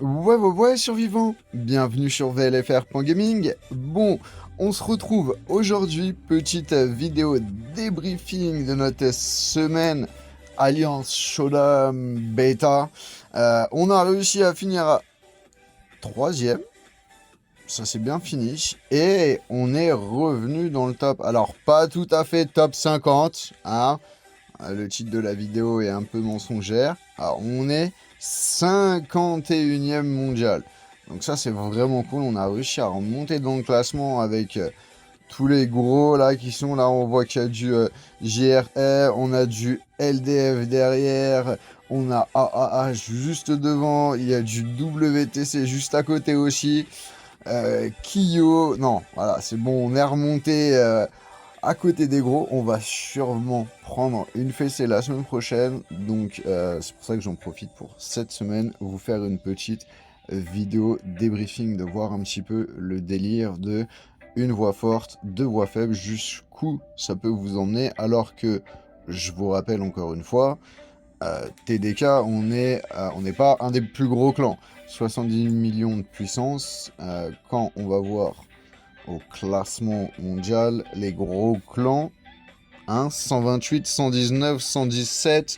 Ouais, survivants, bienvenue sur VLFR.gaming. Bon, on se retrouve aujourd'hui, petite vidéo débriefing de notre semaine Alliance Showdown Beta. On a réussi à finir à troisième, ça c'est bien fini, et on est revenu dans le top. Alors pas tout à fait top 50, hein. Le titre de la vidéo est un peu mensongère. Alors, on est 51e mondial. Donc ça, c'est vraiment cool. On a réussi à remonter dans le classement avec tous les gros là qui sont là. On voit qu'il y a du GRR, on a du LDF derrière, on a AAH juste devant, il y a du WTC juste à côté aussi. Kyo, non, voilà, c'est bon, on est remonté à côté des gros. On va sûrement prendre une fessée la semaine prochaine. Donc c'est pour ça que j'en profite pour cette semaine, vous faire une petite vidéo débriefing, de voir un petit peu le délire de une voix forte, deux voix faibles, jusqu'où ça peut vous emmener. Alors que, je vous rappelle encore une fois, TDK, on n'est pas un des plus gros clans. 70 millions de puissance. Quand on va voir au classement mondial, les gros clans, hein, 128, 119, 117,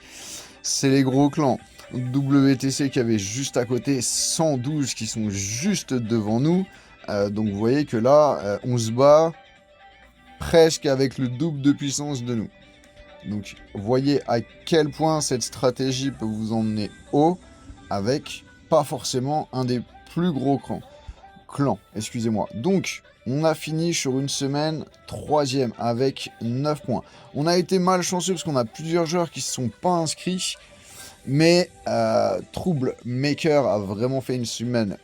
c'est les gros clans. WTC qui avait juste à côté 112 qui sont juste devant nous. Donc vous voyez que là, on se bat presque avec le double de puissance de nous. Donc voyez à quel point cette stratégie peut vous emmener haut avec pas forcément un des plus gros clans, excusez-moi. Donc, on a fini sur une semaine troisième avec 9 points. On a été malchanceux parce qu'on a plusieurs joueurs qui ne se sont pas inscrits. Mais Troublemaker a vraiment fait une semaine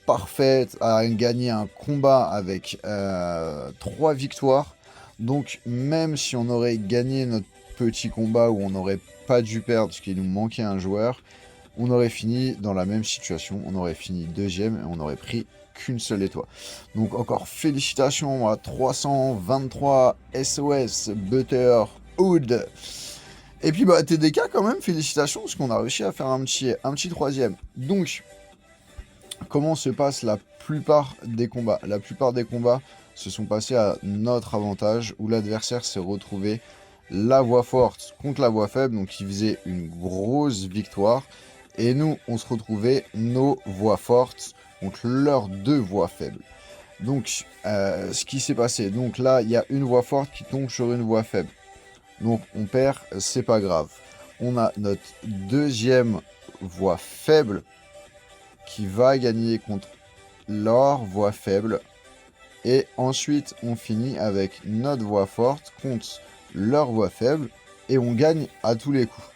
parfaite, a gagné un combat avec 3 victoires. Donc même si on aurait gagné notre petit combat où on n'aurait pas dû perdre parce qu'il nous manquait un joueur, on aurait fini dans la même situation. On aurait fini deuxième et on aurait pris qu'une seule étoile. Donc encore félicitations à 323 SOS Butterhood. Et puis bah TDK quand même, félicitations parce qu'on a réussi à faire un petit troisième. Donc, comment se passe la plupart des combats? La plupart des combats se sont passés à notre avantage, où l'adversaire s'est retrouvé la voix forte contre la voix faible, donc il faisait une grosse victoire. Et nous, on se retrouvait nos voix fortes contre leurs deux voix faibles. Donc, ce qui s'est passé, donc là, il y a une voix forte qui tombe sur une voix faible. Donc on perd, c'est pas grave. On a notre deuxième voix faible qui va gagner contre leur voix faible. Et ensuite on finit avec notre voix forte contre leur voix faible. Et on gagne à tous les coups.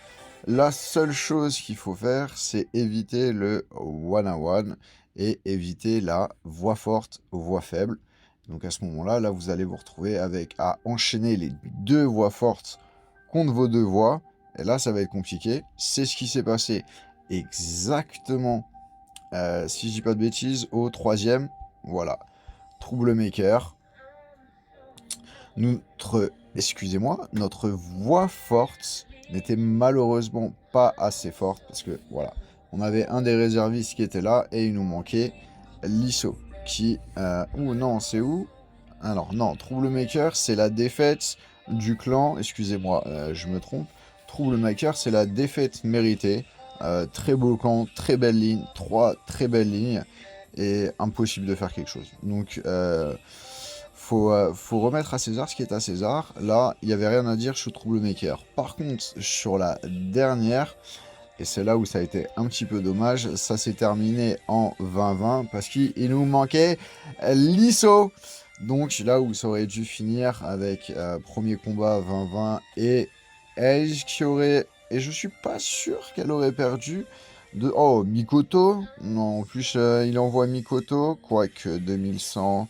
La seule chose qu'il faut faire, c'est éviter le one-on-one et éviter la voix forte, voix faible. Donc à ce moment-là, là vous allez vous retrouver avec à enchaîner les deux voix fortes contre vos deux voix. Et là, ça va être compliqué. C'est ce qui s'est passé exactement, si je dis pas de bêtises, au troisième. Voilà. Troublemaker. Notre voix forte n'était malheureusement pas assez forte parce que voilà, on avait un des réservistes qui était là et il nous manquait l'ISO qui... ou non, c'est où? Alors non, Troublemaker, c'est la défaite du clan, excusez-moi, je me trompe. Troublemaker, c'est la défaite méritée. Très beau clan, très belle ligne, 3 très belles lignes, et impossible de faire quelque chose. Donc, faut remettre à César ce qui est à César. Là, il n'y avait rien à dire sur Troublemaker. Par contre, sur la dernière, et c'est là où ça a été un petit peu dommage, ça s'est terminé en 20-20 parce qu'il nous manquait l'ISO. Donc là où ça aurait dû finir avec premier combat 20-20 et Edge qui aurait... Et je suis pas sûr qu'elle aurait perdu de... Oh, Mikoto. Non, en plus il envoie Mikoto, quoique 2100...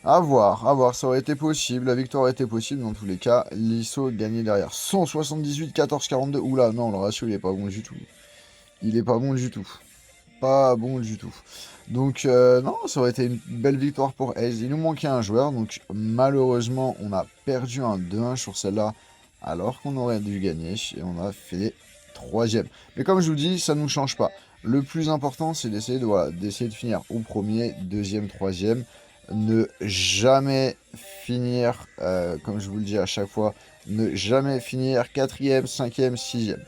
À voir, ça aurait été possible, la victoire aurait été possible dans tous les cas, l'ISO gagnait derrière. 178, 14, 42, oula, non, le ratio il est pas bon du tout. Il est pas bon du tout. Pas bon du tout. Donc, non, ça aurait été une belle victoire pour Ace. Il nous manquait un joueur, donc malheureusement, on a perdu un 2-1 sur celle-là, alors qu'on aurait dû gagner, et on a fait troisième. Mais comme je vous dis, ça ne nous change pas. le plus important, c'est d'essayer de finir au premier, deuxième, troisième. Ne jamais finir, comme je vous le dis à chaque fois, ne jamais finir quatrième, cinquième, sixième.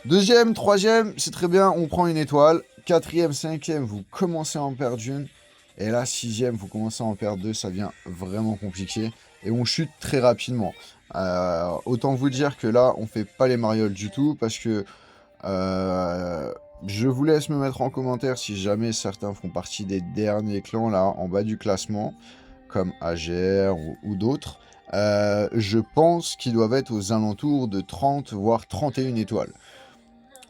Deuxième, troisième, c'est très bien, on prend une étoile. Quatrième, cinquième, vous commencez à en perdre une. Et là, sixième, vous commencez à en perdre deux, ça devient vraiment compliqué. Et on chute très rapidement. Autant vous dire que là, on fait pas les marioles du tout, parce que je vous laisse me mettre en commentaire si jamais certains font partie des derniers clans là, en bas du classement, comme AGR ou d'autres. Je pense qu'ils doivent être aux alentours de 30, voire 31 étoiles.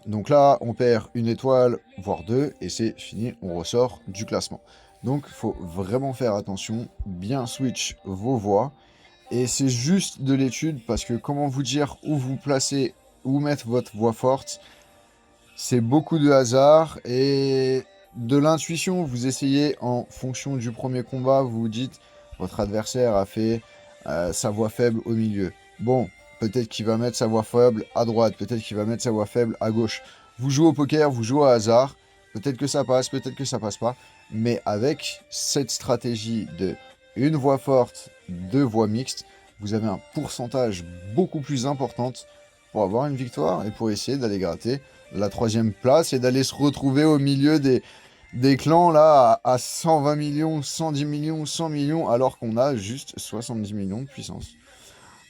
Donc là, on perd une étoile, voire deux, et c'est fini, on ressort du classement. Donc, il faut vraiment faire attention, bien switch vos voix. Et c'est juste de l'étude, parce que comment vous dire où vous placez, où mettre votre voix forte, c'est beaucoup de hasard et de l'intuition. Vous essayez en fonction du premier combat, vous vous dites, votre adversaire a fait sa voix faible au milieu. Bon, peut-être qu'il va mettre sa voix faible à droite, peut-être qu'il va mettre sa voix faible à gauche. Vous jouez au poker, vous jouez au hasard, peut-être que ça passe, peut-être que ça passe pas. Mais avec cette stratégie de une voix forte, deux voix mixtes, vous avez un pourcentage beaucoup plus important pour avoir une victoire et pour essayer d'aller gratter la troisième place et d'aller se retrouver au milieu des clans là à 120 millions, 110 millions, 100 millions alors qu'on a juste 70 millions de puissance.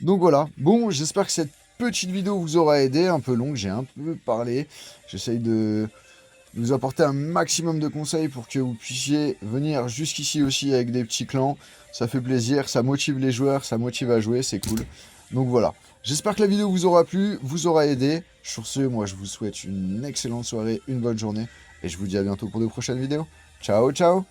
Donc voilà, bon, j'espère que cette petite vidéo vous aura aidé, un peu longue, j'ai un peu parlé, j'essaye de vous apporter un maximum de conseils pour que vous puissiez venir jusqu'ici aussi avec des petits clans, ça fait plaisir, ça motive les joueurs, ça motive à jouer, c'est cool. Donc voilà, j'espère que la vidéo vous aura plu, vous aura aidé. Sur ce, moi je vous souhaite une excellente soirée, une bonne journée, et je vous dis à bientôt pour de prochaines vidéos. Ciao, ciao!